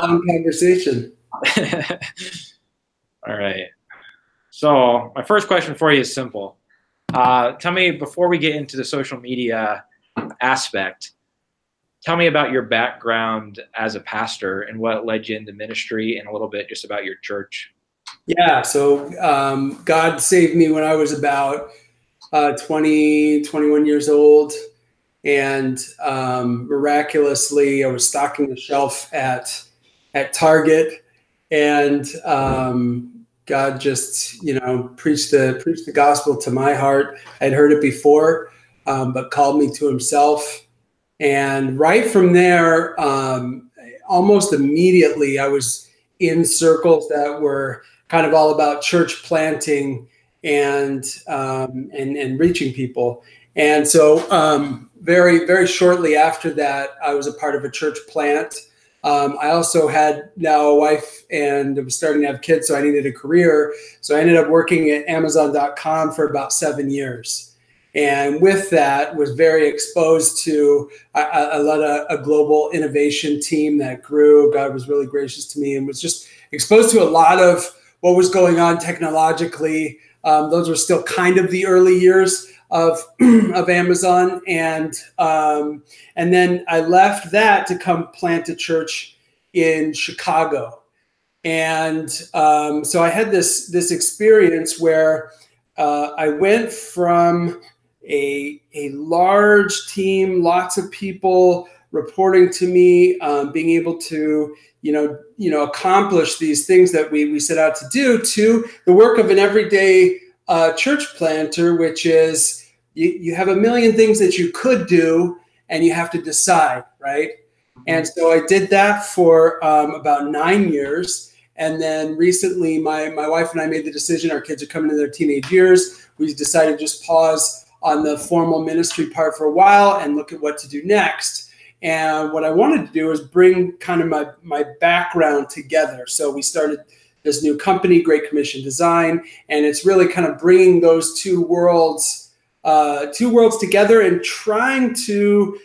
Long conversation. All right. So my first question for you is simple. Tell me, before we get into the social media aspect, tell me about your background as a pastor and what led you into ministry, and a little bit just about your church. Yeah, so God saved me when I was about 20, 21 years old. And miraculously, I was stocking the shelf at Target, and God just, preached the gospel to my heart. I'd heard it before, but called me to Himself. And right from there, almost immediately, I was in circles that were kind of all about church planting and reaching people. And so very, very shortly after that, I was a part of a church plant. I also had now a wife and was starting to have kids, so I needed a career. So I ended up working at Amazon.com for about 7 years. And with that, was very exposed to, I led a global innovation team that grew. God was really gracious to me and was just exposed to a lot of what was going on technologically. Those were still kind of the early years of Amazon. And then I left that to come plant a church in Chicago. And so I had this experience where I went from a large team, lots of people reporting to me, being able to, accomplish these things that we set out to do, to the work of an everyday church planter, which is you have a million things that you could do and you have to decide, right? And so I did that for about 9 years. And then recently my wife and I made the decision, our kids are coming into their teenage years. We decided to just pause on the formal ministry part for a while and look at what to do next. And what I wanted to do was bring kind of my background together. So we started this new company, Great Commission Design, and it's really kind of bringing those two worlds together and trying to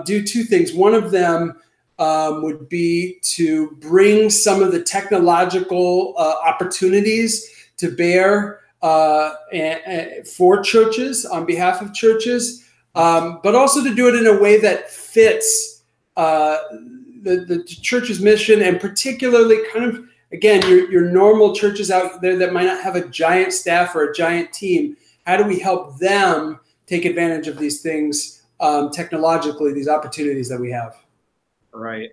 do two things. One of them would be to bring some of the technological opportunities to bear for churches, on behalf of churches, but also to do it in a way that fits the church's mission, and particularly kind of, again, your normal churches out there that might not have a giant staff or a giant team. How do we help them take advantage of these things technologically, these opportunities that we have? Right.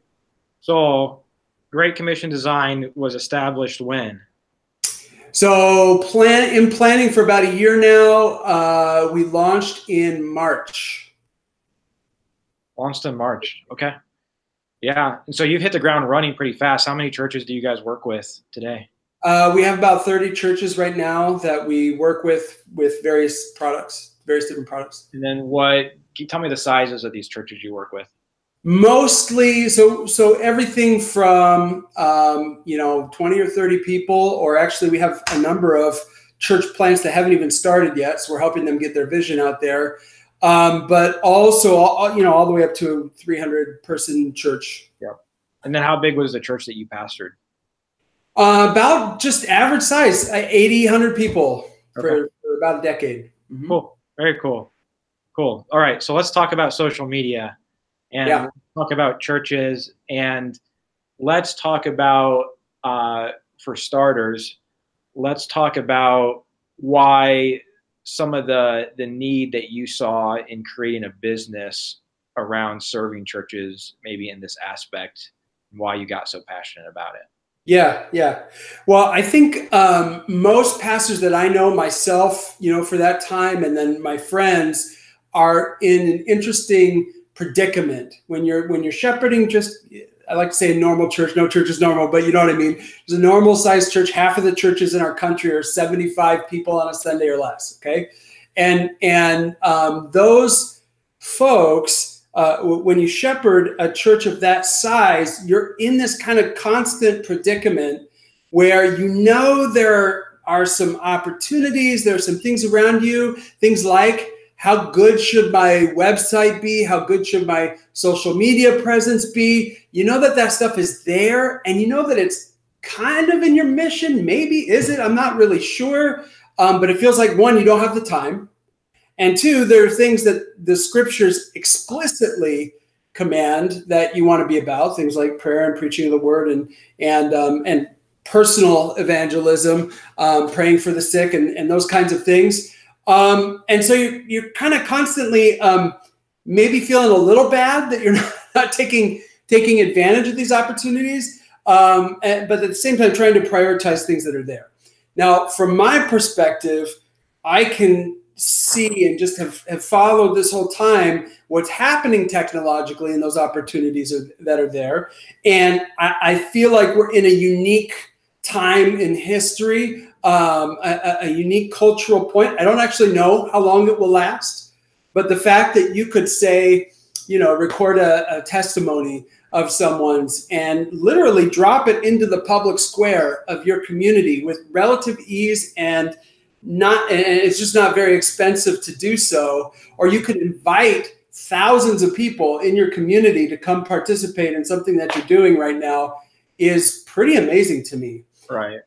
So Great Commission Design was established when? So planning for about a year now. We launched in March. Launched in March. Okay. Yeah. And so you've hit the ground running pretty fast. How many churches do you guys work with today? We have about 30 churches right now that we work with various products, various different products. And then can you tell me the sizes of these churches you work with? Mostly, so everything from 20 or 30 people, or actually we have a number of church plants that haven't even started yet, so we're helping them get their vision out there. But also, all the way up to a 300-person church. Yeah. And then how big was the church that you pastored? About just average size, 80, 100 people for about a decade. Mm-hmm. Cool. Very cool. Cool. All right. So let's talk about social media. And talk about churches, and let's talk about, for starters, let's talk about why some of the need that you saw in creating a business around serving churches, maybe in this aspect, and why you got so passionate about it. Yeah. Well, I think most pastors that I know, myself, for that time, and then my friends, are in an interesting predicament when you're shepherding. Just, I like to say, a normal church. No church is normal, but you know what I mean. There's a normal sized church. Half of the churches in our country are 75 people on a Sunday or less. Okay, and those folks, when you shepherd a church of that size, you're in this kind of constant predicament where there are some opportunities. There are some things around you, things like how good should my website be? How good should my social media presence be? You know that stuff is there, and you know that it's kind of in your mission. Maybe is it? I'm not really sure. But it feels like, one, you don't have the time. And two, there are things that the scriptures explicitly command that you want to be about, things like prayer and preaching of the word and personal evangelism, praying for the sick and those kinds of things. And so you're kind of constantly maybe feeling a little bad that you're not taking advantage of these opportunities, but at the same time trying to prioritize things that are there. Now, from my perspective, I can see and just have followed this whole time what's happening technologically and those opportunities that are there. And I feel like we're in a unique time in history, a unique cultural point. I don't actually know how long it will last, but the fact that you could say, record a testimony of someone's and literally drop it into the public square of your community with relative ease and it's just not very expensive to do so, or you could invite thousands of people in your community to come participate in something that you're doing right now is pretty amazing to me. Right.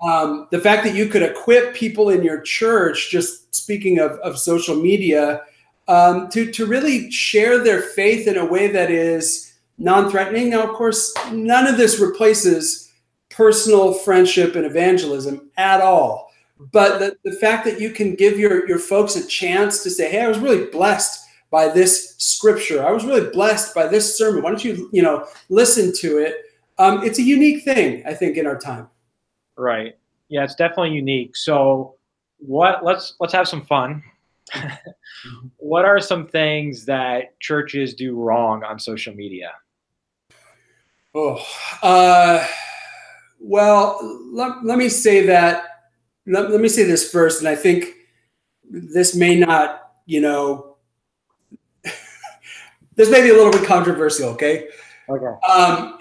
The fact that you could equip people in your church, just speaking of social media, to really share their faith in a way that is non-threatening. Now, of course, none of this replaces personal friendship and evangelism at all. But the fact that you can give your folks a chance to say, hey, I was really blessed by this scripture. I was really blessed by this sermon. Why don't you, listen to it? It's a unique thing, I think, in our time. Right. Yeah, it's definitely unique. So let's have some fun. What are some things that churches do wrong on social media? Well, let me say that. Let me say this first, and I think this may not, this may be a little bit controversial, okay? Okay.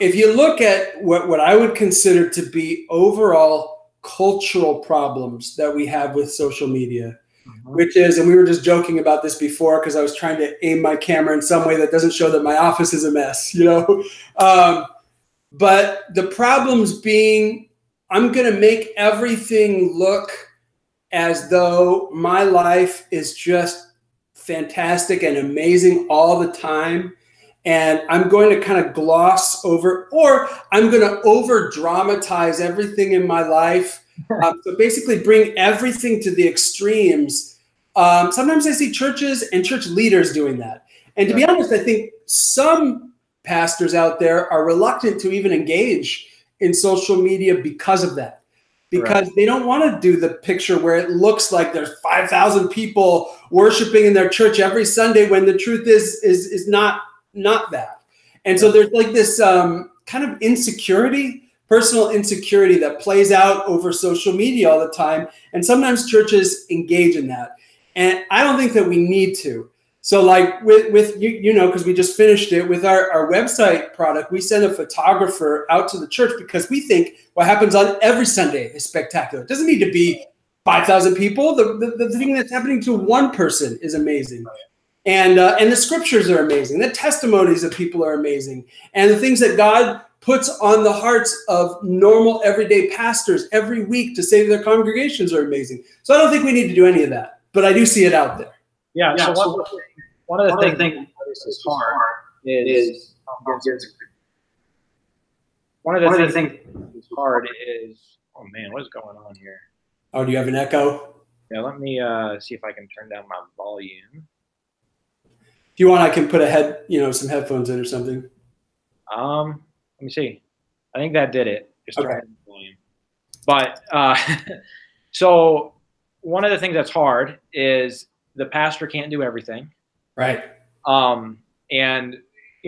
If you look at what I would consider to be overall cultural problems that we have with social media, which is, and we were just joking about this before because I was trying to aim my camera in some way that doesn't show that my office is a mess, but the problems being, I'm going to make everything look as though my life is just fantastic and amazing all the time. And I'm going to kind of gloss over, or I'm going to over dramatize everything in my life. So basically bring everything to the extremes. Sometimes I see churches and church leaders doing that. And to be honest, I think some pastors out there are reluctant to even engage in social media because of that, because they don't want to do the picture where it looks like there's 5,000 people worshiping in their church every Sunday when the truth is not that. And so there's like this kind of insecurity, personal insecurity that plays out over social media all the time. And sometimes churches engage in that. And I don't think that we need to. So like with because we just finished it with our website product, we send a photographer out to the church because we think what happens on every Sunday is spectacular. It doesn't need to be 5,000 people. The thing that's happening to one person is amazing. And the scriptures are amazing. The testimonies of people are amazing. And the things that God puts on the hearts of normal, everyday pastors every week to say to their congregations are amazing. So I don't think we need to do any of that, but I do see it out there. Yeah. So one of the things that is hard is oh man, what is going on here? Oh, do you have an echo? Yeah, let me see if I can turn down my volume. If you want, I can put some headphones in or something. Let me see. I think that did it. Just okay. Turn down the volume. But so one of the things that's hard is the pastor can't do everything. Right. And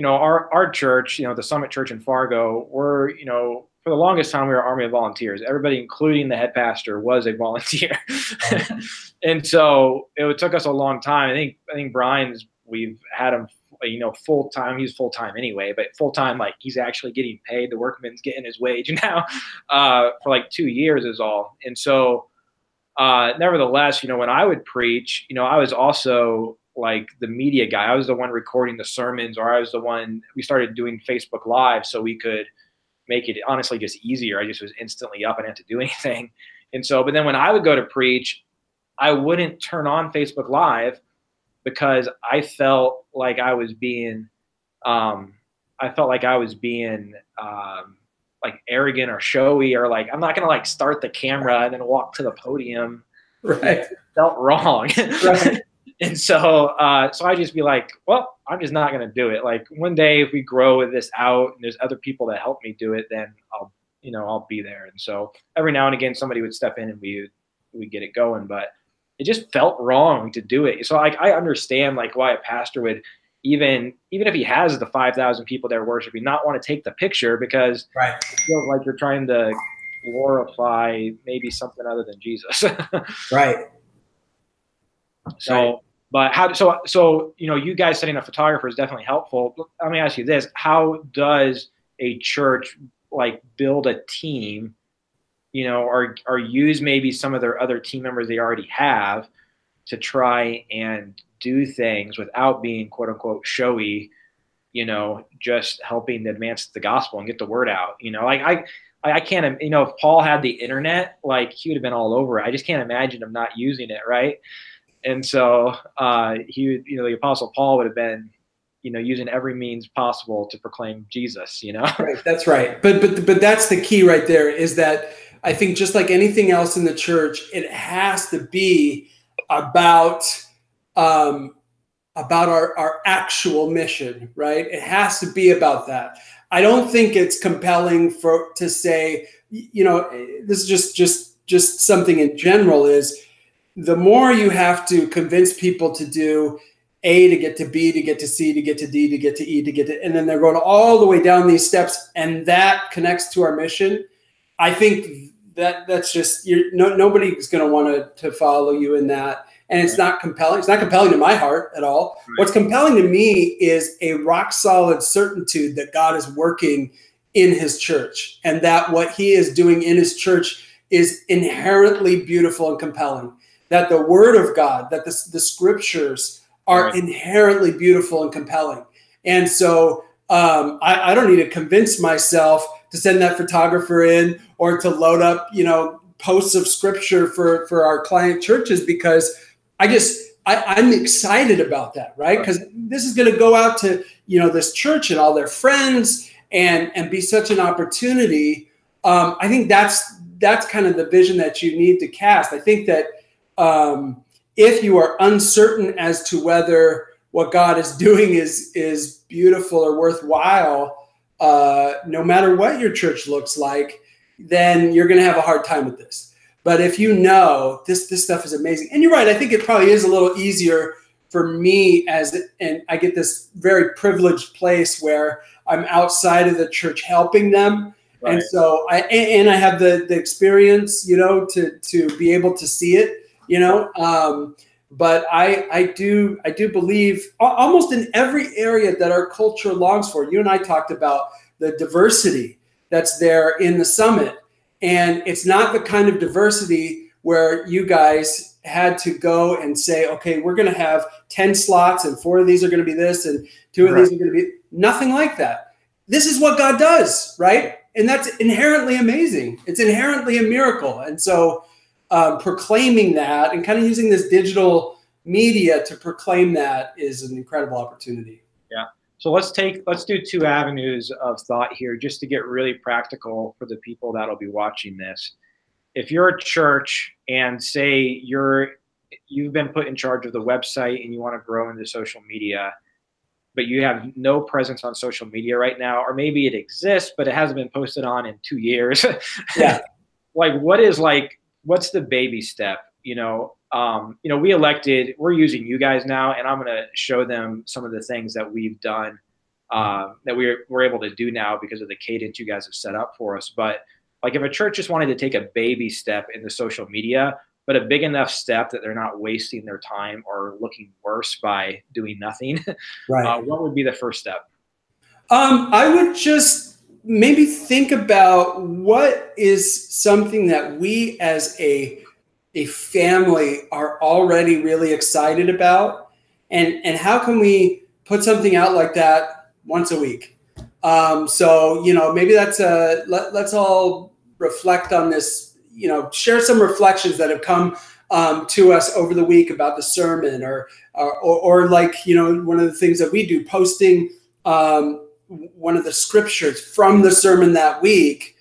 our church, the Summit Church in Fargo, we're, for the longest time we were an army of volunteers. Everybody, including the head pastor, was a volunteer. And so it took us a long time. I think Brian's, we've had him, full time. He's full time anyway, but full time, like he's actually getting paid. The workman's getting his wage now for like 2 years is all. And so nevertheless, when I would preach, I was also like the media guy. I was the one recording the sermons, or I was the one, we started doing Facebook Live so we could make it honestly just easier. I just was instantly up and didn't have to do anything. And so, but then when I would go to preach, I wouldn't turn on Facebook Live because I felt like I was being, like arrogant or showy, or like, I'm not going to like start the camera and then walk to the podium. Right. It felt wrong. Right. And so, so I just be like, well, I'm just not going to do it. Like one day if we grow with this out and there's other people that help me do it, then I'll be there. And so every now and again, somebody would step in and we get it going, but it just felt wrong to do it. So like, I understand like why a pastor would, even if he has the 5,000 people there worshiping, not want to take the picture, because right. it feels like you're trying to glorify maybe something other than Jesus. Right. So, right. But so you guys setting up photographer is definitely helpful. Let me ask you this: how does a church like build a team, or use maybe some of their other team members they already have to try and do things without being quote unquote showy, just helping to advance the gospel and get the word out? Like I can't, if Paul had the internet, like he would have been all over it. I just can't imagine him not using it. Right. And so the Apostle Paul would have been, using every means possible to proclaim Jesus, Right, that's right. But that's the key right there, is that I think just like anything else in the church, it has to be about our actual mission, right? It has to be about that. I don't think it's compelling to say, this is just something in general, is the more you have to convince people to do A to get to B to get to C to get to D to get to E to get to, and then they're going all the way down these steps, and that connects to our mission. I think that's just, nobody's going to want to follow you in that. And it's not compelling. It's not compelling to my heart at all. Right. What's compelling to me is a rock solid certitude that God is working in his church, and that what he is doing in his church is inherently beautiful and compelling. That the word of God, that the scriptures are right. inherently beautiful and compelling. And so I don't need to convince myself to send that photographer in or to load up, posts of scripture for our client churches, because I'm excited about that, right? Because this is going to go out to, this church and all their friends and be such an opportunity. I think that's kind of the vision that you need to cast. I think that if you are uncertain as to whether what God is doing is beautiful or worthwhile, no matter what your church looks like, then you're going to have a hard time with this. But if this stuff is amazing, and you're right, I think it probably is a little easier for me and I get this very privileged place where I'm outside of the church helping them. Right. And so I have the experience, to be able to see it, but I do believe almost in every area that our culture longs for. You and I talked about the diversity that's there in the summit. And it's not the kind of diversity where you guys had to go and say, okay, we're going to have 10 slots and 4 of these are going to be this and 2 of these are going to be nothing like that. This is what God does, right? And that's inherently amazing. It's inherently a miracle. And so proclaiming that and kind of using this digital media to proclaim that is an incredible opportunity. Yeah. So let's do 2 avenues of thought here just to get really practical for the people that'll be watching this. If you're a church and say you've been put in charge of the website and you want to grow into social media, but you have no presence on social media right now, or maybe it exists, but it hasn't been posted on in 2 years. Yeah. What's the baby step? We're using you guys now, and I'm going to show them some of the things that we've done that we're able to do now because of the cadence you guys have set up for us. But like if a church just wanted to take a baby step into social media, but a big enough step that they're not wasting their time or looking worse by doing nothing, right. What would be the first step? I would just maybe think about what is something that we as a family are already really excited about, and how can we put something out like that once a week? So, you know, maybe that's let's all reflect on this, you know, share some reflections that have come to us over the week about the sermon, or like, you know, one of the things that we do, posting one of the scriptures from the sermon that week,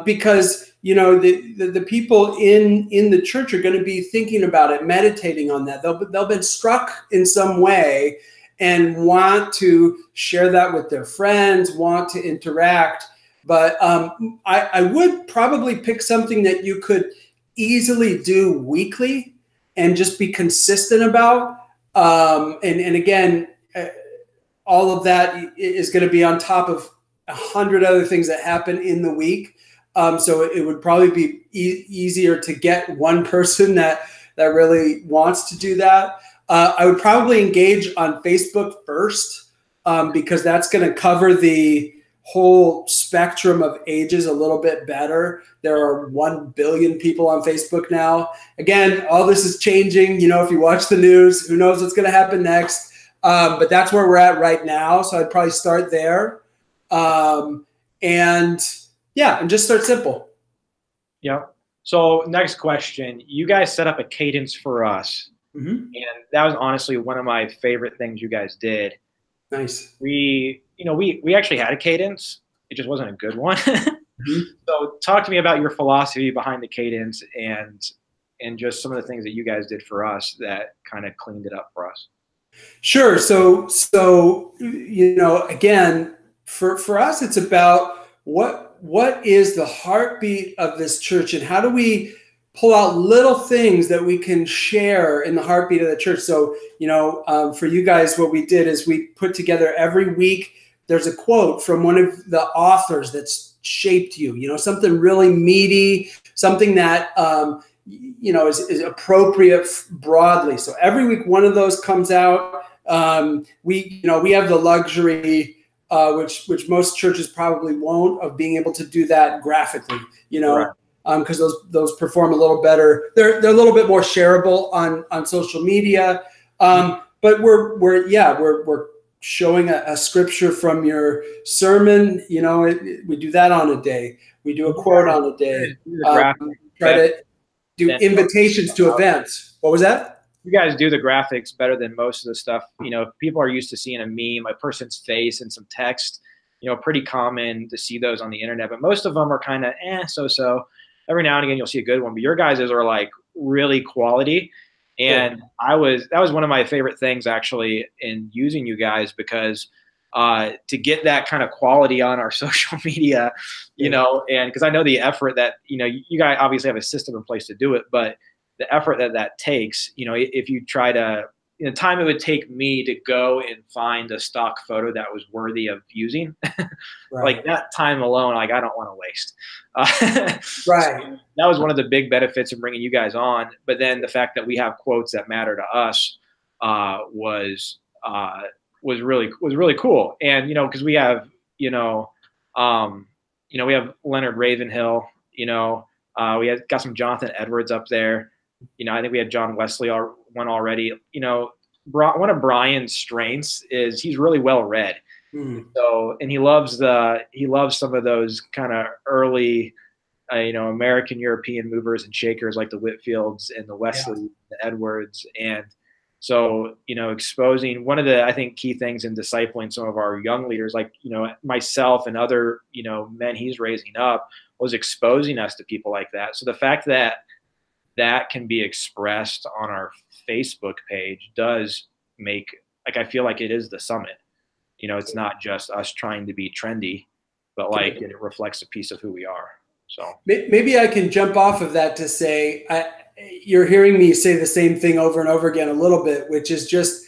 because, you know, the people in the church are going to be thinking about it, meditating on that. They'll been struck in some way and want to share that with their friends, want to interact. But I would probably pick something that you could easily do weekly and just be consistent about. And again, all of that is going to be on top of 100 other things that happen in the week. So it would probably be easier to get one person that really wants to do that. I would probably engage on Facebook first, because that's going to cover the whole spectrum of ages a little bit better. There are 1 billion people on Facebook now. Again, all this is changing. You know, if you watch the news, who knows what's going to happen next? But that's where we're at right now. So I'd probably start there. And just start simple. Yeah. So next question, you guys set up a cadence for us. Mm-hmm. And that was honestly one of my favorite things you guys did. Nice. We actually had a cadence. It just wasn't a good one. Mm-hmm. So talk to me about your philosophy behind the cadence and just some of the things that you guys did for us that kind of cleaned it up for us. Sure. So you know, again, for us, it's about what is the heartbeat of this church, and how do we pull out little things that we can share in the heartbeat of the church. So, you know, for you guys, what we did is we put together every week, there's a quote from one of the authors that's shaped you, you know, something really meaty, something that, you know, is appropriate broadly. So every week, one of those comes out. We have the luxury, which most churches probably won't, of being able to do that graphically, you know. Right. Because those perform a little better. They're a little bit more shareable on social media. But we're showing a scripture from your sermon. You know, we do that on a day. We do a quote on a day. Try to do invitations to events. What was that? You guys do the graphics better than most of the stuff. You know, people are used to seeing a meme, a person's face, and some text. You know, pretty common to see those on the internet, but most of them are kind of so. Every now and again, you'll see a good one, but your guys's are like really quality. And that was one of my favorite things actually in using you guys, because to get that kind of quality on our social media, you know, and because I know the effort that, you know, you guys obviously have a system in place to do it, but the effort that takes, you know, if you try to, the time it would take me to go and find a stock photo that was worthy of using, like that time alone, like I don't want to waste. Right. So that was one of the big benefits of bringing you guys on. But then the fact that we have quotes that matter to us was really cool. And, you know, because we have, we have Leonard Ravenhill, you know, we got some Jonathan Edwards up there. You know, I think we had John Wesley one already. You know, one of Brian's strengths is he's really well read. So, and he loves some of those kind of early, American European movers and shakers like the Whitfields and the Wesley, the Edwards. And so, you know, exposing one of the, I think, key things in discipling some of our young leaders, like, you know, myself and other, you know, men he's raising up, was exposing us to people like that. So the fact that that can be expressed on our Facebook page does make, like, I feel like it is the summit. You know, it's not just us trying to be trendy, but like it reflects a piece of who we are. So maybe I can jump off of that to say, you're hearing me say the same thing over and over again a little bit, which is just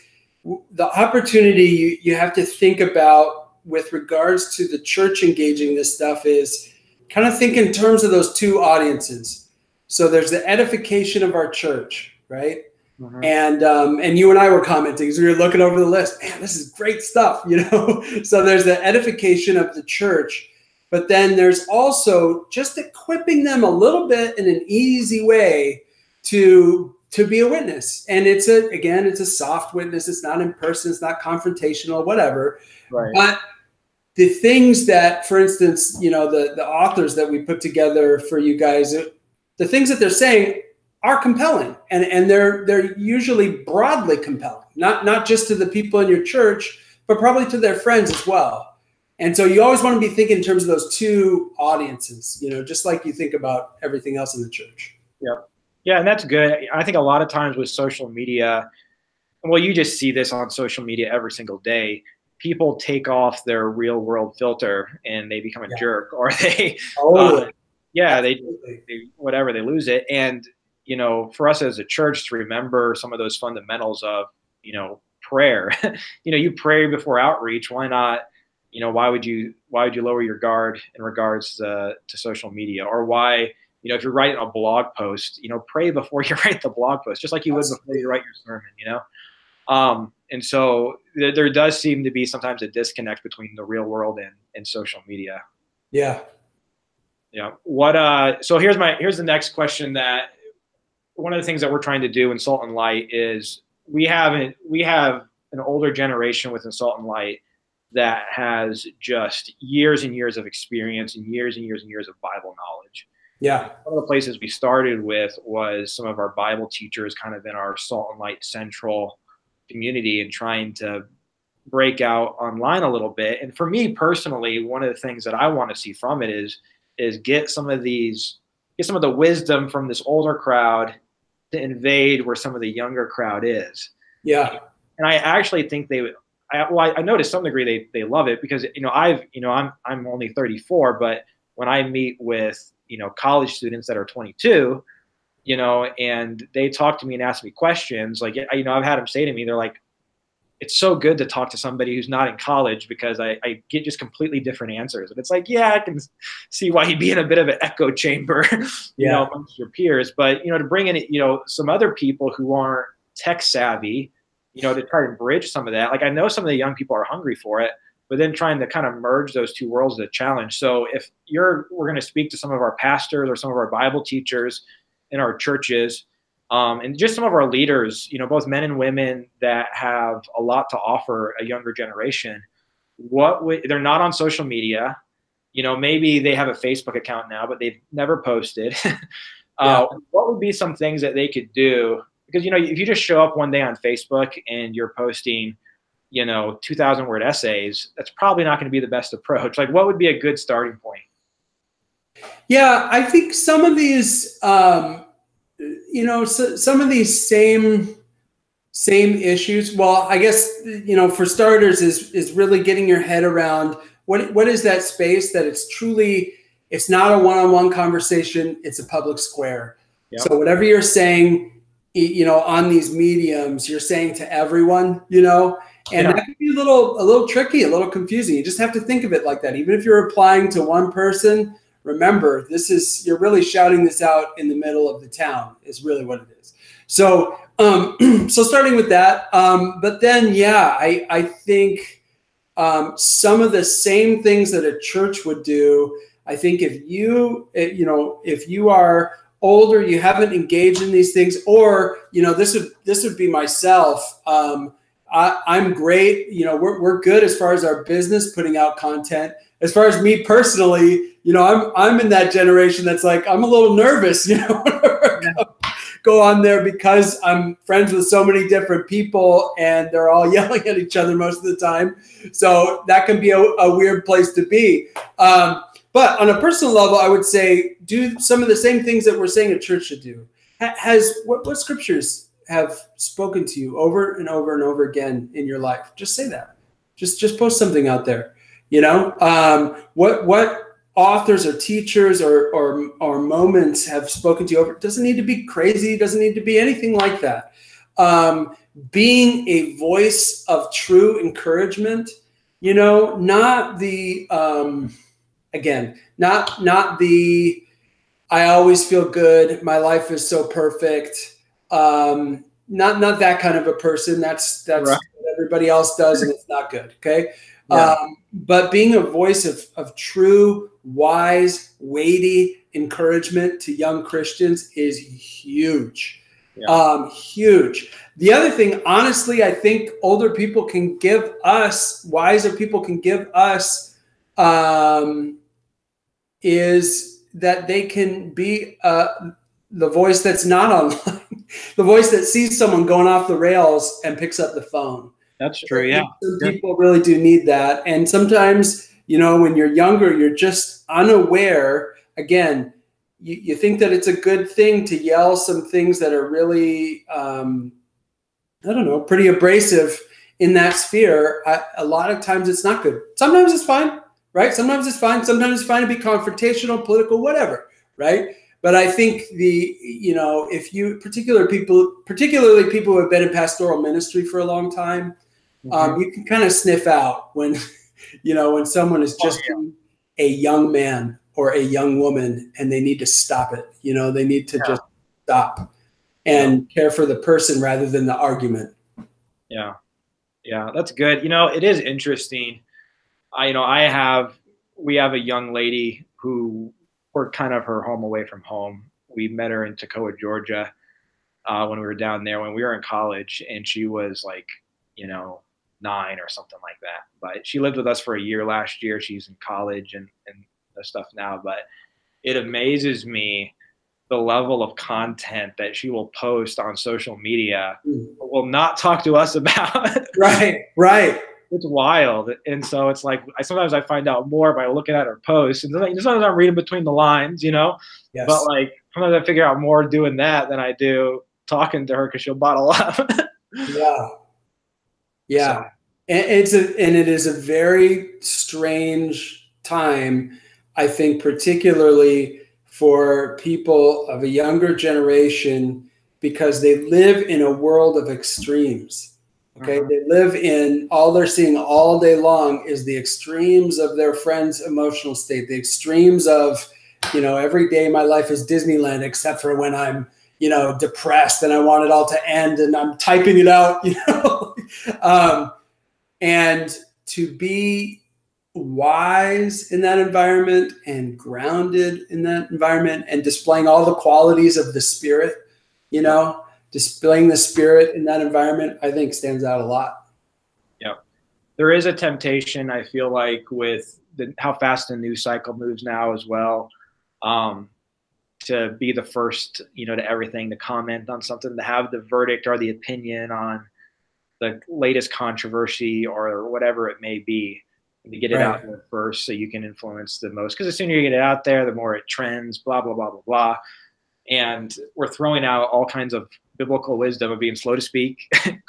the opportunity you have to think about with regards to the church engaging this stuff is kind of think in terms of those two audiences. So there's the edification of our church, right? Mm-hmm. And you and I were commenting as we were looking over the list, man, this is great stuff, you know? So there's the edification of the church, but then there's also just equipping them a little bit in an easy way to to be a witness. And it's a soft witness. It's not in person. It's not confrontational, whatever. Right. But the things that, for instance, you know, the authors that we put together for you guys, the things that they're saying are compelling, and they're usually broadly compelling, not just to the people in your church, but probably to their friends as well. And so you always want to be thinking in terms of those two audiences, you know, just like you think about everything else in the church. Yeah. Yeah. And that's good. I think a lot of times with social media, well, you just see this on social media every single day. People take off their real world filter and they become a jerk, or they, they whatever, they lose it. And, you know, for us as a church to remember some of those fundamentals of, you know, prayer, you know, you pray before outreach. Why not? You know, why would you lower your guard in regards to social media? Or why, you know, if you're writing a blog post, you know, pray before you write the blog post, just like you would before you write your sermon, you know? And so there does seem to be sometimes a disconnect between the real world and social media. Yeah. Yeah. So here's the next question. That one of the things that we're trying to do in Salt and Light is we have an older generation within Salt and Light that has just years and years of experience and years and years and years of Bible knowledge. Yeah. One of the places we started with was some of our Bible teachers kind of in our Salt and Light Central community, and trying to break out online a little bit. And for me personally, one of the things that I want to see from it is get some of the wisdom from this older crowd to invade where some of the younger crowd is. Yeah. And I actually think I know to some degree they love it, because, you know, I'm only 34, but when I meet with, you know, college students that are 22, you know, and they talk to me and ask me questions, like, you know, I've had them say to me, they're like, it's so good to talk to somebody who's not in college, because I get just completely different answers. And it's like, yeah, I can see why you'd be in a bit of an echo chamber, you know, amongst your peers. But, you know, to bring in, you know, some other people who aren't tech savvy, you know, to try to bridge some of that. Like, I know some of the young people are hungry for it, but then trying to kind of merge those two worlds is a challenge. So if we're going to speak to some of our pastors or some of our Bible teachers in our churches, and just some of our leaders, you know, both men and women that have a lot to offer a younger generation, they're not on social media, you know, maybe they have a Facebook account now, but they've never posted. What would be some things that they could do? Because, you know, if you just show up one day on Facebook and you're posting, you know, 2,000 word essays, that's probably not going to be the best approach. Like, what would be a good starting point? Yeah, I think some of these, you know, some of these same issues. Well, I guess, you know, for starters is really getting your head around what is that space that it's not a one-on-one conversation. It's a public square. Yep. So whatever you're saying, you know, on these mediums, you're saying to everyone, you know, and that can be a little tricky, a little confusing. You just have to think of it like that. Even if you're applying to one person, remember, you're really shouting this out in the middle of the town is really what it is. So, so starting with that, but then, I think some of the same things that a church would do, I think if you are older, you haven't engaged in these things, or, you know, this would be myself. I'm great. You know, we're good as far as our business putting out content. As far as me personally, you know, I'm in that generation that's like, I'm a little nervous, you know, go on there, because I'm friends with so many different people and they're all yelling at each other most of the time. So that can be a weird place to be. But on a personal level, I would say do some of the same things that we're saying a church should do. What scriptures have spoken to you over and over and over again in your life? Just say that. Just post something out there. You know, what authors or teachers or moments have spoken to you over? It doesn't need to be crazy. It doesn't need to be anything like that. Being a voice of true encouragement, you know, not the, again, not the, I always feel good, my life is so perfect. Not that kind of a person. That's right. What everybody else does, and it's not good. Okay. Yeah. But being a voice of true, wise, weighty encouragement to young Christians is huge. Yeah. Huge. The other thing, honestly, I think older people can give us, wiser people can give us, is that they can be the voice that's not online, the voice that sees someone going off the rails and picks up the phone. That's true. Yeah. Some people really do need that. And sometimes, you know, when you're younger, you're just unaware. Again, you think that it's a good thing to yell some things that are really, I don't know, pretty abrasive in that sphere. A lot of times it's not good. Sometimes it's fine, right? Sometimes it's fine. Sometimes it's fine to be confrontational, political, whatever, right? But I think you know, if you, particularly people who have been in pastoral ministry for a long time, you can kind of sniff out when, you know, when someone is just a young man or a young woman and they need to stop it. You know, they need to just stop and care for the person rather than the argument. Yeah. Yeah, that's good. You know, it is interesting. You know, we have a young lady who we're kind of her home away from home. We met her in Toccoa, Georgia, when we were down there when we were in college, and she was like, you know, 9 or something like that. But she lived with us for a year last year. She's in college and stuff now. But it amazes me the level of content that she will post on social media, but will not talk to us about. Right, right. It's wild. And so it's like, sometimes I find out more by looking at her posts, and sometimes I'm reading between the lines, you know, Yes. But like, sometimes I figure out more doing that than I do talking to her, because she'll bottle up. Yeah. Yeah. So. And it is a very strange time, I think, particularly for people of a younger generation, because they live in a world of extremes. Okay. They live in, all they're seeing all day long is the extremes of their friend's emotional state, the extremes of, you know, every day my life is Disneyland, except for when I'm, you know, depressed and I want it all to end and I'm typing it out, you know. And to be wise in that environment and grounded in that environment and displaying all the qualities of the Spirit, you know, displaying the Spirit in that environment, I think stands out a lot. Yeah. There is a temptation, I feel like, with how fast the news cycle moves now as well, to be the first, you know, to everything, to comment on something, to have the verdict or the opinion on the latest controversy or whatever it may be, to get it out there first so you can influence the most. Because the sooner you get it out there, the more it trends, blah, blah, blah, blah, blah. And we're throwing out all kinds of biblical wisdom of being slow to speak,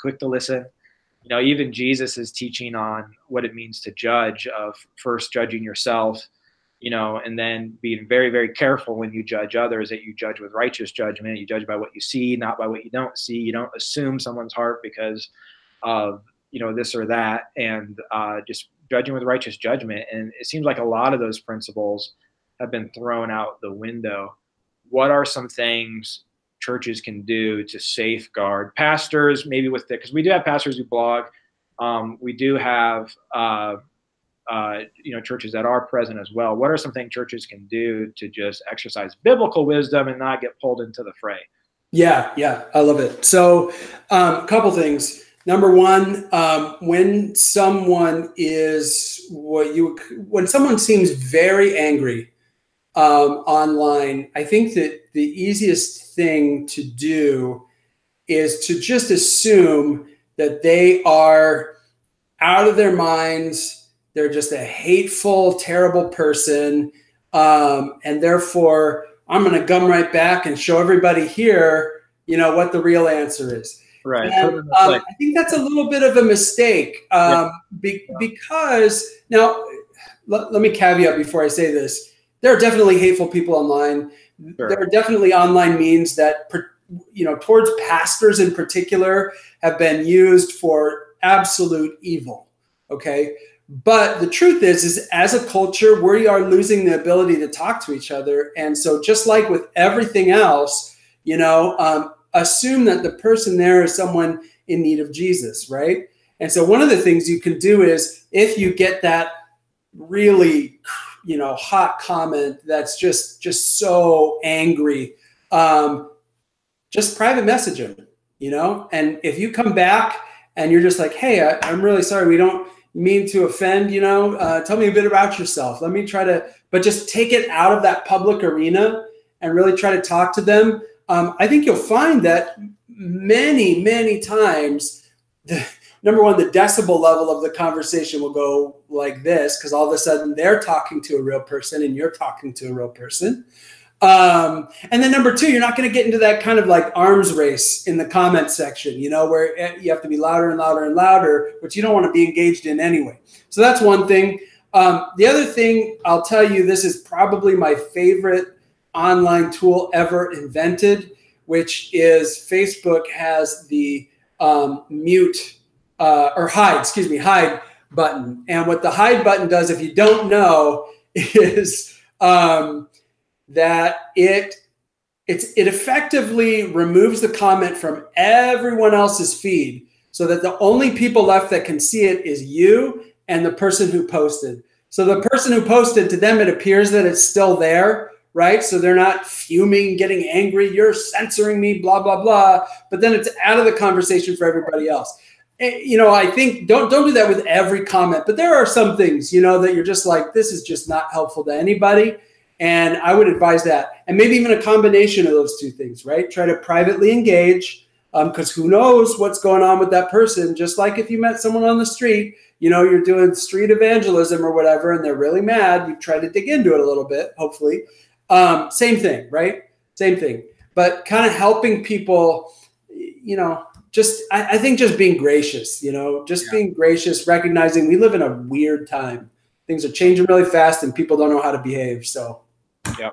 quick to listen. You know, even Jesus is teaching on what it means to judge, of first judging yourself, you know, and then being very, very careful when you judge others, that you judge with righteous judgment. You judge by what you see, not by what you don't see. You don't assume someone's heart because of, you know, this or that, and just judging with righteous judgment. And it seems like a lot of those principles have been thrown out the window. What are some things churches can do to safeguard pastors, maybe with because we do have pastors who blog. We do have, you know, churches that are present as well. What are some things churches can do to just exercise biblical wisdom and not get pulled into the fray? Yeah, I love it. So a couple things. Number one, when someone seems very angry online, I think that the easiest thing to do is to just assume that they are out of their minds. They're just a hateful, terrible person. And therefore, I'm going to come right back and show everybody here, you know, what the real answer is. Right. And, I think that's a little bit of a mistake because now let me caveat before I say this. There are definitely hateful people online. Sure. There are definitely online means that, you know, towards pastors in particular, have been used for absolute evil. Okay. But the truth is as a culture, we are losing the ability to talk to each other. And so just like with everything else, you know, assume that the person there is someone in need of Jesus, right? And so one of the things you can do is, if you get that really, you know, hot comment that's just so angry, just private message them, you know? And if you come back and you're just like, hey, I'm really sorry, we don't mean to offend, you know, tell me a bit about yourself. Let me try to, but just take it out of that public arena and really try to talk to them. I think you'll find that many, many times, number one, the decibel level of the conversation will go like this, because all of a sudden they're talking to a real person and you're talking to a real person. And then number two, you're not going to get into that kind of like arms race in the comment section, you know, where you have to be louder and louder and louder, which you don't want to be engaged in anyway. So that's one thing. The other thing I'll tell you, this is probably my favorite online tool ever invented, which is Facebook has the mute or hide, excuse me, hide button. And what the hide button does, if you don't know, is that it effectively removes the comment from everyone else's feed, so that the only people left that can see it is you and the person who posted. So the person who posted, to them, it appears that it's still there, right? So they're not fuming, getting angry, you're censoring me, blah, blah, blah. But then it's out of the conversation for everybody else. You know, I think don't do that with every comment, but there are some things, you know, that you're just like, this is just not helpful to anybody. And I would advise that. And maybe even a combination of those two things, right? Try to privately engage, because who knows what's going on with that person. Just like if you met someone on the street, you know, you're doing street evangelism or whatever, and they're really mad, you try to dig into it a little bit, hopefully. Same thing, right? Same thing. But kind of helping people, you know, just, I think just being gracious, you know, just being gracious, recognizing we live in a weird time. Things are changing really fast and people don't know how to behave. So, yeah.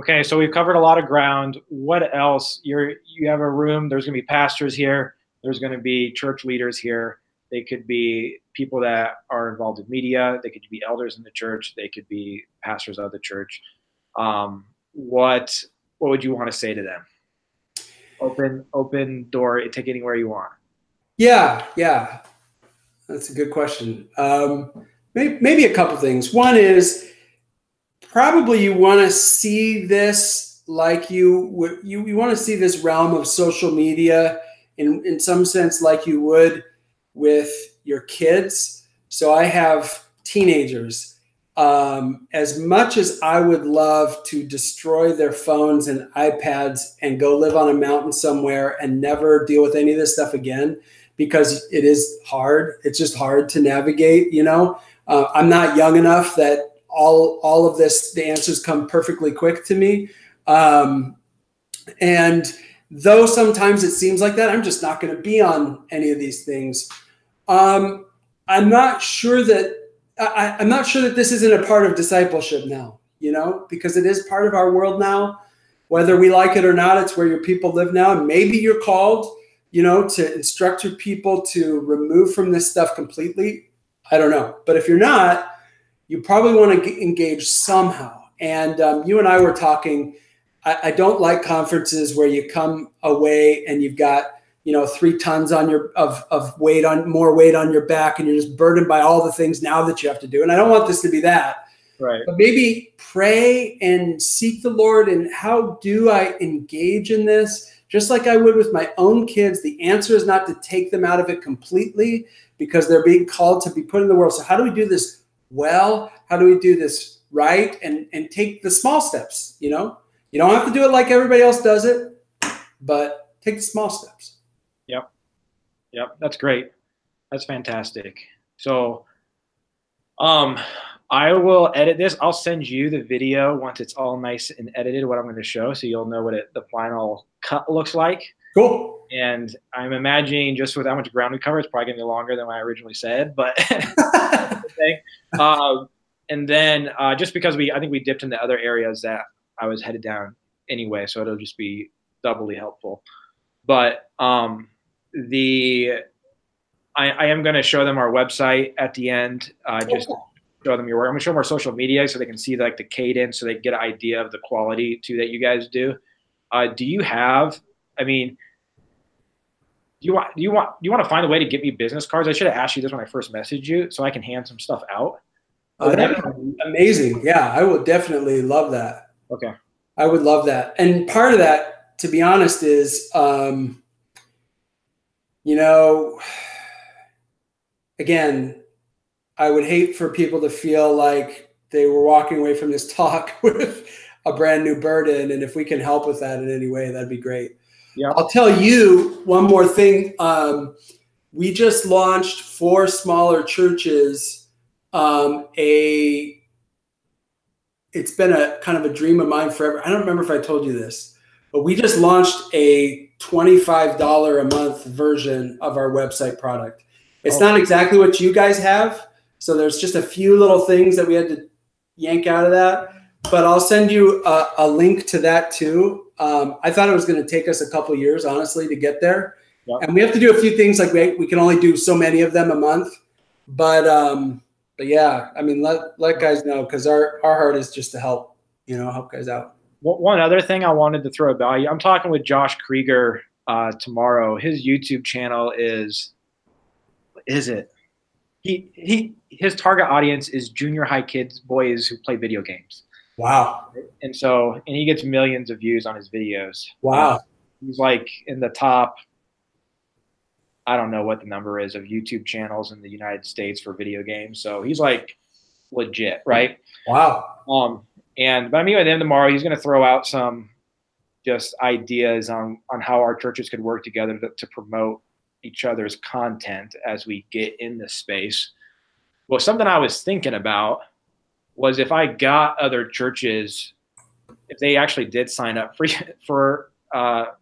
Okay. So we've covered a lot of ground. What else? You have a room. There's going to be pastors here. There's going to be church leaders here. They could be people that are involved in media. They could be elders in the church. They could be pastors of the church. What would you want to say to them? Open door, take it anywhere you want. Yeah. That's a good question. Maybe a couple things. One is probably you want to see this like you want to see this realm of social media in some sense like you would with your kids. So I have teenagers. As much as I would love to destroy their phones and iPads and go live on a mountain somewhere and never deal with any of this stuff again, because it is hard. It's just hard to navigate, you know. I'm not young enough that all of this, the answers come perfectly quick to me. And though sometimes it seems like that, I'm just not going to be on any of these things. I'm not sure that this isn't a part of discipleship now, you know, because it is part of our world now, whether we like it or not. It's where your people live now. And maybe you're called, you know, to instruct your people to remove from this stuff completely. I don't know. But if you're not, you probably want to engage somehow. And you and I were talking, I don't like conferences where you come away and you've got, you know, 3 tons on your more weight on your back, and you're just burdened by all the things now that you have to do. And I don't want this to be that. Right. But maybe pray and seek the Lord. And how do I engage in this? Just like I would with my own kids, the answer is not to take them out of it completely, because they're being called to be put in the world. So how do we do this well? How do we do this right? And take the small steps, you know? You don't have to do it like everybody else does it, but take the small steps. Yep. That's great. That's fantastic. So I will edit this. I'll send you the video once it's all nice and edited, what I'm going to show, so you'll know what the final cut looks like. Cool. And I'm imagining, just with how much ground we cover, it's probably going to be longer than what I originally said. But and then just because I think we dipped into other areas that I was headed down anyway, so it'll just be doubly helpful. But I am going to show them our website at the end. Just show them your work. I'm going to show them our social media so they can see like the cadence, so they can get an idea of the quality too that you guys do. Do you have? I mean, do you want to find a way to get me business cards? I should have asked you this when I first messaged you, so I can hand some stuff out. That'd be amazing. Yeah, I would definitely love that. Okay. I would love that. And part of that, to be honest, is, you know, again, I would hate for people to feel like they were walking away from this talk with a brand new burden. And if we can help with that in any way, that'd be great. Yeah. I'll tell you one more thing. We just launched for smaller churches. It's been a kind of a dream of mine forever. I don't remember if I told you this, but we just launched a $25 a month version of our website product. It's not exactly what you guys have. So there's just a few little things that we had to yank out of that, but I'll send you a link to that too. I thought it was going to take us a couple of years, honestly, to get there. Yep. And we have to do a few things, like we can only do so many of them a month. But yeah, I mean, let guys know, because our heart is just to help, help guys out. One other thing I wanted to throw about you, I'm talking with Josh Krieger tomorrow. His YouTube channel is it? His target audience is junior high kids, boys who play video games. Wow. And he gets millions of views on his videos. Wow. He's like in the top, I don't know what the number is, of YouTube channels in the United States for video games. So he's like legit, right? Wow. But I'm meeting with him tomorrow. He's going to throw out some just ideas on how our churches could work together to promote each other's content as we get in this space. Well, something I was thinking about was, if I got other churches, if they actually did sign up for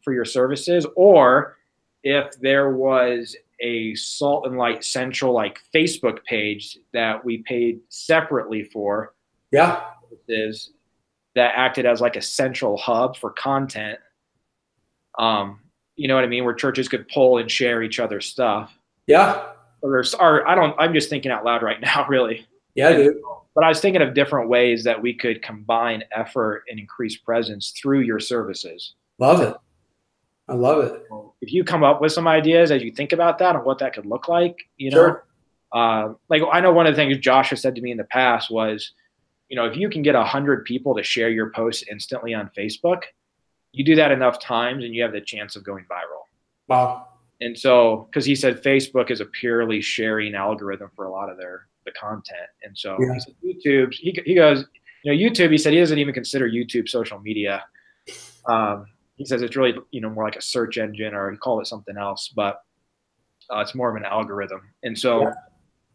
your services, or if there was a Salt and Light Central like Facebook page that we paid separately for, services that acted as like a central hub for content. You know what I mean? Where churches could pull and share each other's stuff. Yeah. I'm just thinking out loud right now, really. Yeah, dude. But I was thinking of different ways that we could combine effort and increase presence through your services. Love it. I love it. If you come up with some ideas as you think about that and what that could look like, Sure. Like I know one of the things Josh has said to me in the past was, if you can get 100 people to share your posts instantly on Facebook, you do that enough times and you have the chance of going viral. Wow. And so, because he said Facebook is a purely sharing algorithm for a lot of the content. And so he said YouTube, he goes, YouTube, he said he doesn't even consider YouTube social media. He says it's really, more like a search engine, or he called it something else, but it's more of an algorithm. And so,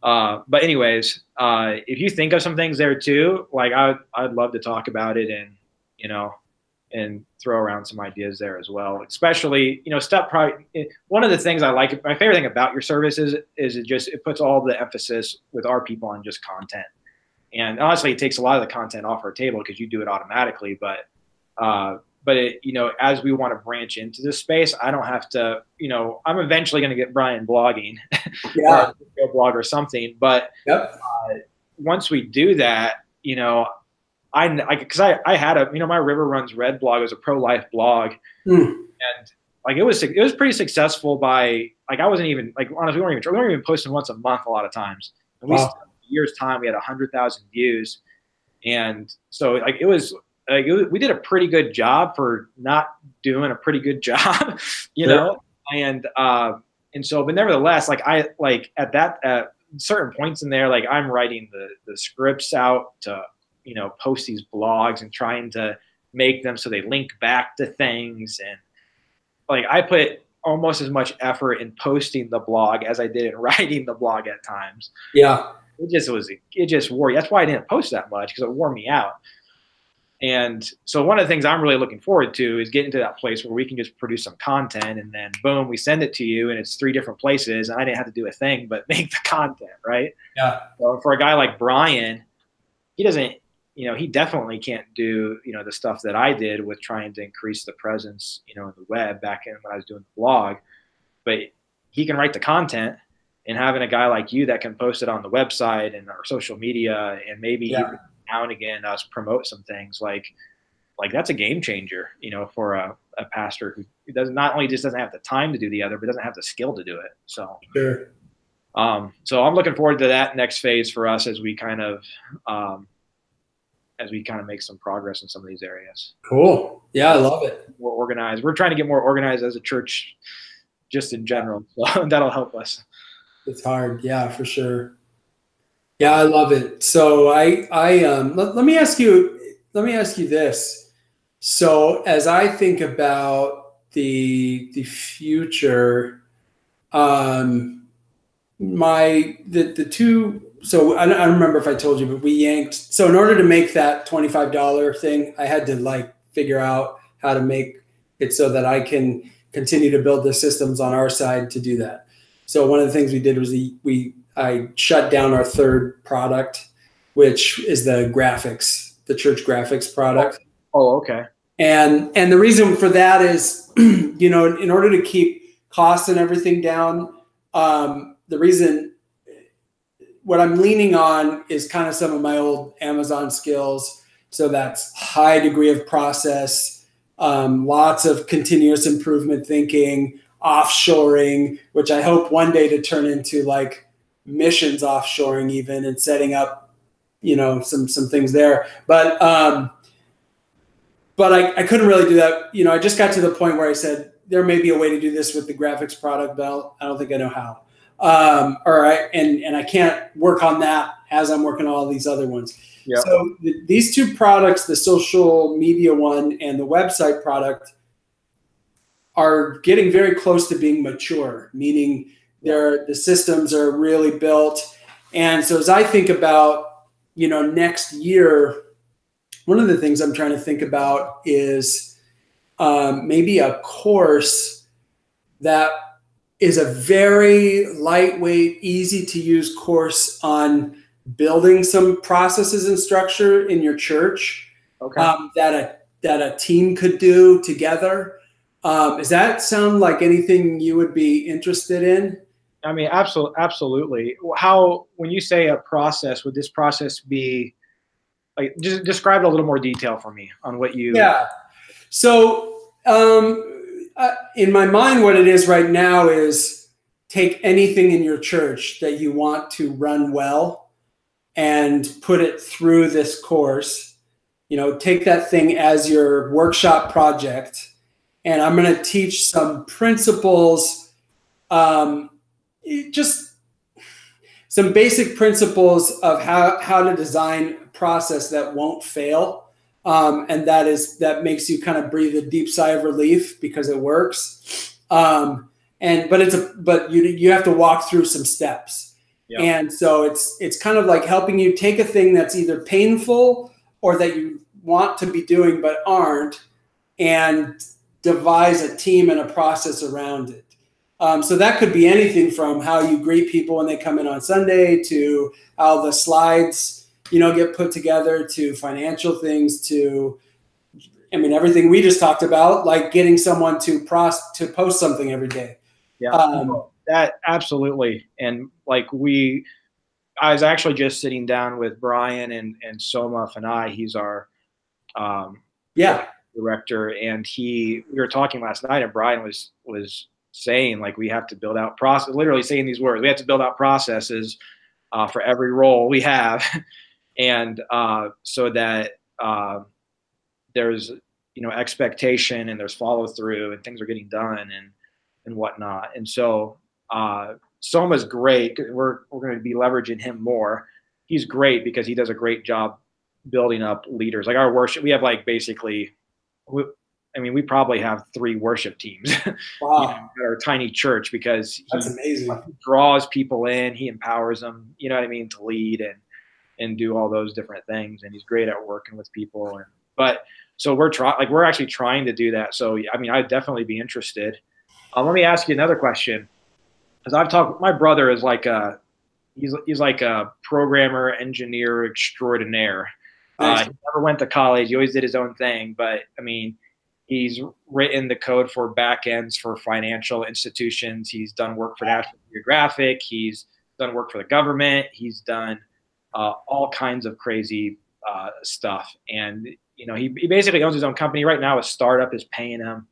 but anyways, if you think of some things there too, like I'd love to talk about it and, and throw around some ideas there as well. Especially, one of the things I like, my favorite thing about your services is it puts all the emphasis with our people on just content. And honestly, it takes a lot of the content off our table because you do it automatically. But it, as we want to branch into this space, I don't have to, I'm eventually going to get Brian blogging, or go blog or something. But once we do that, because I had my River Runs Red blog was a pro-life blog, and like it was pretty successful by, like, I wasn't even, like, honestly, we weren't even posting once a month a lot of times. And we spent a year's time, we had 100,000 views, and so like it was. We did a pretty good job for not doing a pretty good job, and so, but nevertheless, at certain points in there, like I'm writing the scripts out to, post these blogs and trying to make them so they link back to things. And like, I put almost as much effort in posting the blog as I did in writing the blog at times. Yeah. It just wore, that's why I didn't post that much, because it wore me out. And so one of the things I'm really looking forward to is getting to that place where we can just produce some content, and then boom, we send it to you and it's 3 different places and I didn't have to do a thing but make the content, right? Yeah. So for a guy like Brian, he doesn't, he definitely can't do, the stuff that I did with trying to increase the presence, in the web back in when I was doing the blog, but he can write the content, and having a guy like you that can post it on the website and our social media, and maybe even now and again us promote some things, like that's a game changer, for a pastor who not only just doesn't have the time to do the other, but doesn't have the skill to do it. So sure. So I'm looking forward to that next phase for us as we kind of make some progress in some of these areas. Cool. Yeah, I love it. more organized. We're trying to get more organized as a church, just in general. So that'll help us. It's hard, yeah, for sure. Yeah, I love it. So let me ask you this. So as I think about the future, the two. So I don't remember if I told you, but we yanked. So in order to make that $25 thing, I had to like figure out how to make it so that I can continue to build the systems on our side to do that. So one of the things we did was I shut down our third product, which is the church graphics product. Oh, okay. And the reason for that is, in order to keep costs and everything down, the reason what I'm leaning on is kind of some of my old Amazon skills. So that's high degree of process, lots of continuous improvement thinking, offshoring, which I hope one day to turn into like missions offshoring even, and setting up, some things there. But I couldn't really do that. I just got to the point where I said, there may be a way to do this with the graphics product, but I don't think I know how. And I can't work on that as I'm working on all these other ones. Yep. So these two products, the social media one and the website product, are getting very close to being mature, meaning the systems are really built. And so as I think about, next year, one of the things I'm trying to think about is maybe a course that is a very lightweight, easy to use course on building some processes and structure in your church. Okay. That a team could do together. Does that sound like anything you would be interested in? I mean, absolutely. How, when you say a process, would this process be like, just describe a little more detail for me on what you? Yeah. So, in my mind, what it is right now is take anything in your church that you want to run well and put it through this course. Take that thing as your workshop project, and I'm going to teach some principles, just some basic principles of how to design a process that won't fail. And that makes you kind of breathe a deep sigh of relief because it works. But you have to walk through some steps. Yep. And so it's kind of like helping you take a thing that's either painful or that you want to be doing but aren't, and devise a team and a process around it. So that could be anything from how you greet people when they come in on Sunday, to how the slides get put together, to financial things, to, everything we just talked about, like getting someone to post something every day. Yeah, that absolutely. And like I was actually just sitting down with Brian and Soma Fanai. He's our director, and we were talking last night, and Brian was saying, like, we have to build out process, literally saying these words, we have to build out processes for every role we have. And so that there's expectation, and there's follow through, and things are getting done and whatnot. And so Soma's great. We're going to be leveraging him more. He's great because he does a great job building up leaders. Like our worship, we have like basically, we probably have 3 worship teams. Wow. At our tiny church, because that's amazing. He draws people in, he empowers them, to lead and do all those different things. And he's great at working with people. So we're actually trying to do that. So, I'd definitely be interested. Let me ask you another question. Because my brother is like he's like a programmer, engineer extraordinaire. Nice. He never went to college. He always did his own thing. But he's written the code for backends for financial institutions. He's done work for National Geographic. He's done work for the government. He's done all kinds of crazy stuff. And, he basically owns his own company. Right now, a startup is paying him,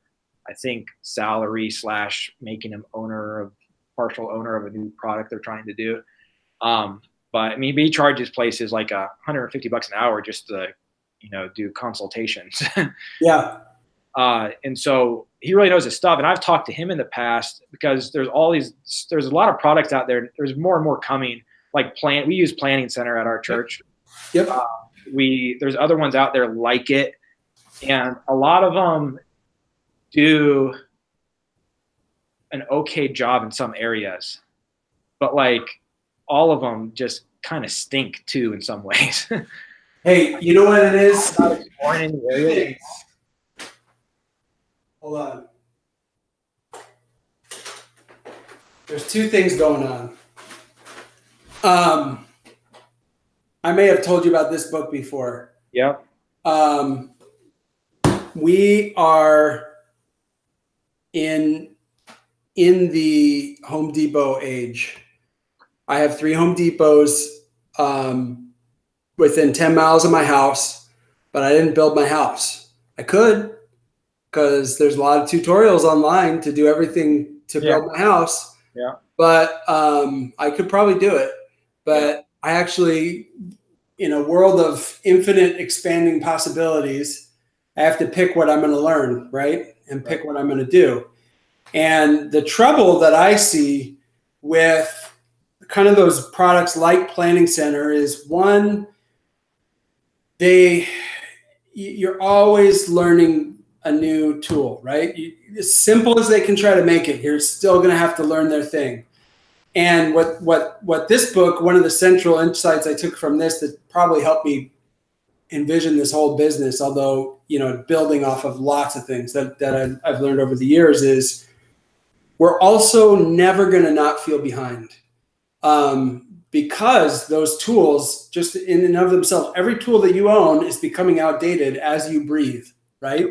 I think, salary / making him partial owner of a new product they're trying to do. But he charges places like $150 an hour just to, do consultations. Yeah. And so he really knows his stuff. And I've talked to him in the past because there's a lot of products out there. There's more and more coming. Like we use Planning Center at our church. Yep. There's other ones out there like it. And a lot of them do an okay job in some areas, but like all of them just kind of stink too in some ways. Hey, you know what it is? Hold on. There's two things going on. I may have told you about this book before. Yep. We are in the Home Depot age. I have 3 Home Depots within 10 miles of my house, but I didn't build my house. I could, because there's a lot of tutorials online to do everything to build my house. Yeah. But I could probably do it. But I actually, in a world of infinite expanding possibilities, I have to pick what I'm going to learn, right? And pick what I'm going to do. And the trouble that I see with kind of those products like Planning Center is, one, you're always learning a new tool, right? As simple as they can try to make it, you're still going to have to learn their thing. And what this book, one of the central insights I took from this that probably helped me envision this whole business, although, building off of lots of things that I've learned over the years, is we're also never going to not feel behind. Because those tools, just in and of themselves, every tool that you own is becoming outdated as you breathe, right?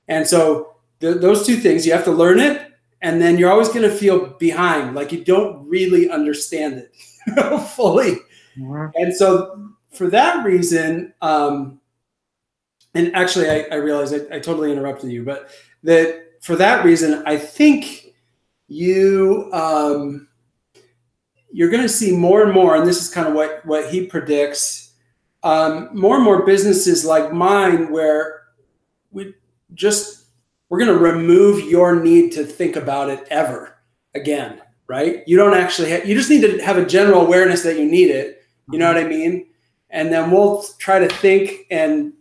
And so those two things, you have to learn it, and then you're always going to feel behind, like you don't really understand it fully. Mm-hmm. And so for that reason, and actually I realized I totally interrupted you, but that for that reason, I think you're going to see more and more, and this is kind of what he predicts, more and more businesses like mine where we're going to remove your need to think about it ever again, right? You don't actually you just need to have a general awareness that you need it. You know what I mean? And then we'll try to think and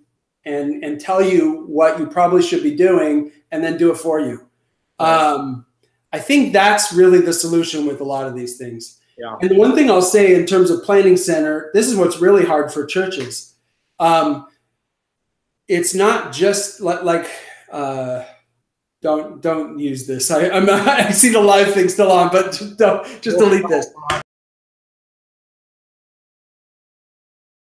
tell you what you probably should be doing, and then do it for you. Right. I think that's really the solution with a lot of these things. Yeah. And the one thing I'll say in terms of Planning Center, this is what's really hard for churches. It's not just like don't use this. I see the live thing still on, but just delete this.